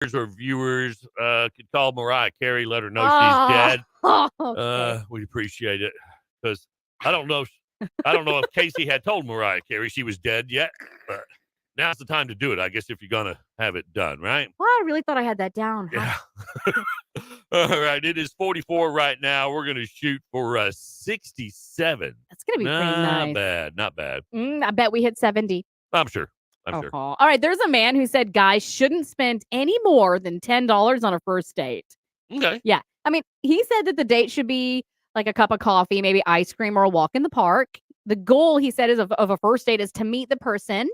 or viewers could call Mariah Carey, let her know she's Oh, dead, okay. we'd appreciate it. Because I don't know if Casey had told Mariah Carey she was dead yet, but now's the time to do it, I guess, if you're going to have it done, right? Well, I really thought I had that down. Yeah. All right. It is 44 right now. We're going to shoot for 67. That's going to be pretty nice. Not bad. I bet we hit 70. I'm sure. Sure. All right. There's a man who said guys shouldn't spend any more than $10 on a first date. Okay. Yeah. I mean, he said that the date should be like a cup of coffee, maybe ice cream or a walk in the park. The goal, he said, of a first date is to meet the person,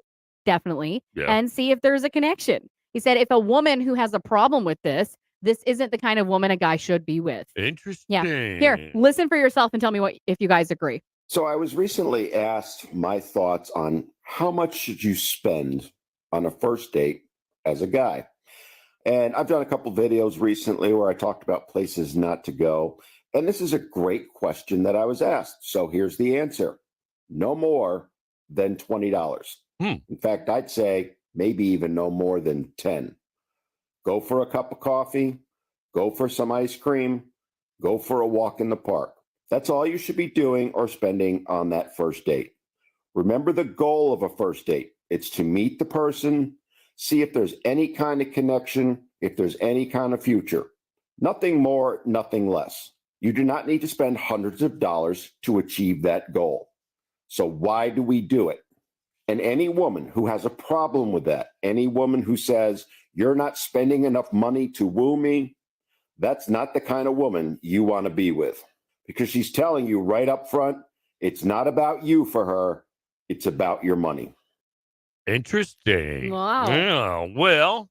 definitely, and see if there's a connection. He said if a woman who has a problem with this isn't the kind of woman a guy should be with. Interesting. Yeah. Here, listen for yourself and tell me if you guys agree. So I was recently asked my thoughts on how much should you spend on a first date as a guy. And I've done a couple videos recently where I talked about places not to go. And this is a great question that I was asked. So here's the answer. No more than $20. In fact, I'd say maybe even no more than 10. Go for a cup of coffee, go for some ice cream, go for a walk in the park. That's all you should be doing or spending on that first date. Remember the goal of a first date. It's to meet the person, see if there's any kind of connection, if there's any kind of future. Nothing more, nothing less. You do not need to spend hundreds of dollars to achieve that goal. So why do we do it? And any woman who has a problem with that, any woman who says, you're not spending enough money to woo me, that's not the kind of woman you want to be with. Because she's telling you right up front, it's not about you for her, it's about your money. Interesting. Wow. Yeah. Well,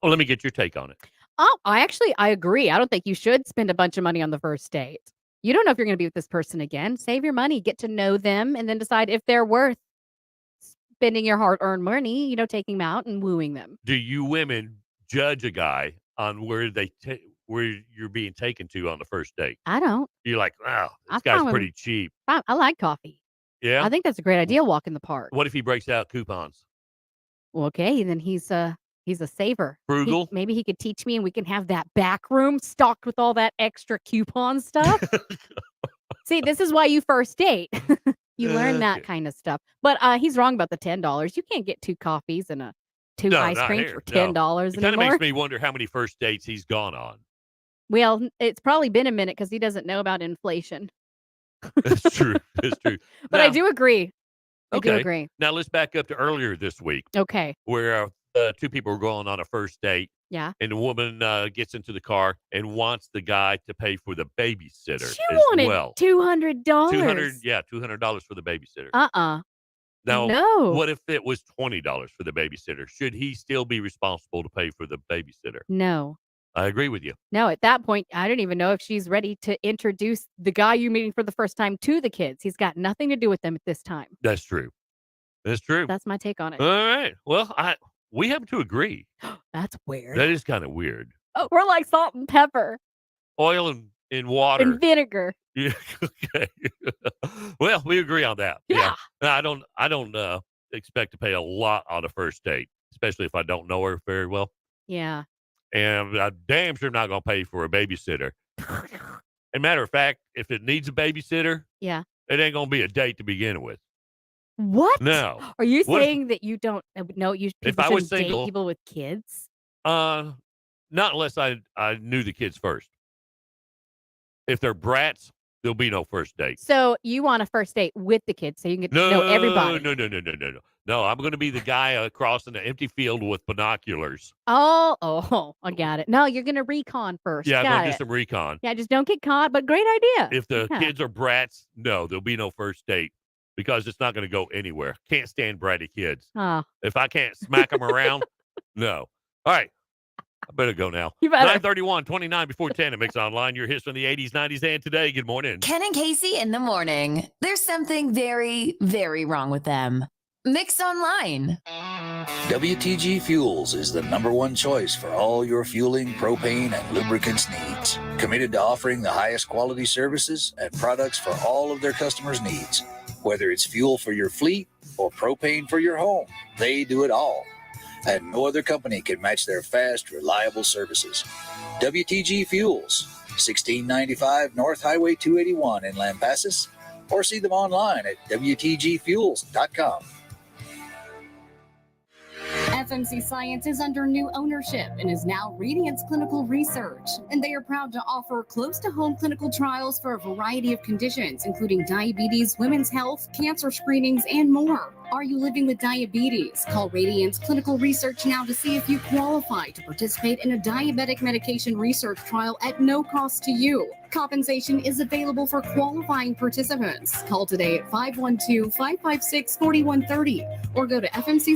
let me get your take on it. Oh, I agree. I don't think you should spend a bunch of money on the first date. You don't know if you're going to be with this person again. Save your money, get to know them, and then decide if they're worth spending your hard-earned money, taking them out and wooing them. Do you women judge a guy on where you're being taken to on the first date? I don't. You're like, wow, this guy's pretty cheap. I like coffee. Yeah? I think that's a great idea, walk in the park. What if he breaks out coupons? Well, okay, then he's a saver. Frugal? Maybe he could teach me and we can have that back room stocked with all that extra coupon stuff. See, this is why you first date. You learn that kind of stuff. But he's wrong about the $10. You can't get 2 coffees and two ice creams for $10 anymore. It kind of makes me wonder how many first dates he's gone on. Well, it's probably been a minute because he doesn't know about inflation. That's true. That's true. But now, I do agree. I do okay. agree. Now let's back up to earlier this week. Okay. Where 2 people were going on a first date. Yeah. And the woman gets into the car and wants the guy to pay for the babysitter She as wanted well. $200. $200 for the babysitter. Now, no. What if it was $20 for the babysitter? Should he still be responsible to pay for the babysitter? No. I agree with you. No, at that point, I don't even know if she's ready to introduce the guy you're meeting for the first time to the kids. He's got nothing to do with them at this time. That's true. That's true. That's my take on it. All right. Well, we have to agree. That's weird. That is kind of weird. Oh, we're like salt and pepper. Oil and water. And vinegar. Yeah. Okay. Well, we agree on that. Yeah. I don't expect to pay a lot on a first date, especially if I don't know her very well. Yeah. And I'm damn sure not going to pay for a babysitter. And matter of fact, if it needs a babysitter, yeah, it ain't going to be a date to begin with. What? No. Are you saying that you don't know people shouldn't date people with kids? Not unless I knew the kids first. If they're brats, there'll be no first date. So you want a first date with the kids so you can get to know everybody? No, I'm going to be the guy crossing an empty field with binoculars. Oh, I got it. No, you're going to recon first. Yeah, I'm going to do some recon. Yeah, just don't get caught, but great idea. If the kids are brats, no, there'll be no first date because it's not going to go anywhere. Can't stand bratty kids. If I can't smack them around, no. All right. I better go now. 9:31, 29 before 10 at Mix Online. Your hits from the 80s, 90s, and today. Good morning. Ken and Casey in the morning. There's something very, very wrong with them. Mix Online. WTG Fuels is the #1 choice for all your fueling, propane, and lubricants needs. Committed to offering the highest quality services and products for all of their customers' needs. Whether it's fuel for your fleet or propane for your home, they do it all. and no other company can match their fast, reliable services. WTG Fuels, 1695 North Highway 281 in Lampasas, or see them online at WTGfuels.com. FMC Science is under new ownership and is now Radiance Clinical Research, and they are proud to offer close-to-home clinical trials for a variety of conditions, including diabetes, women's health, cancer screenings, and more. Are you living with diabetes? Call Radiance Clinical Research now to see if you qualify to participate in a diabetic medication research trial at no cost to you. Compensation is available for qualifying participants. Call today at 512-556-4130 or go to FMC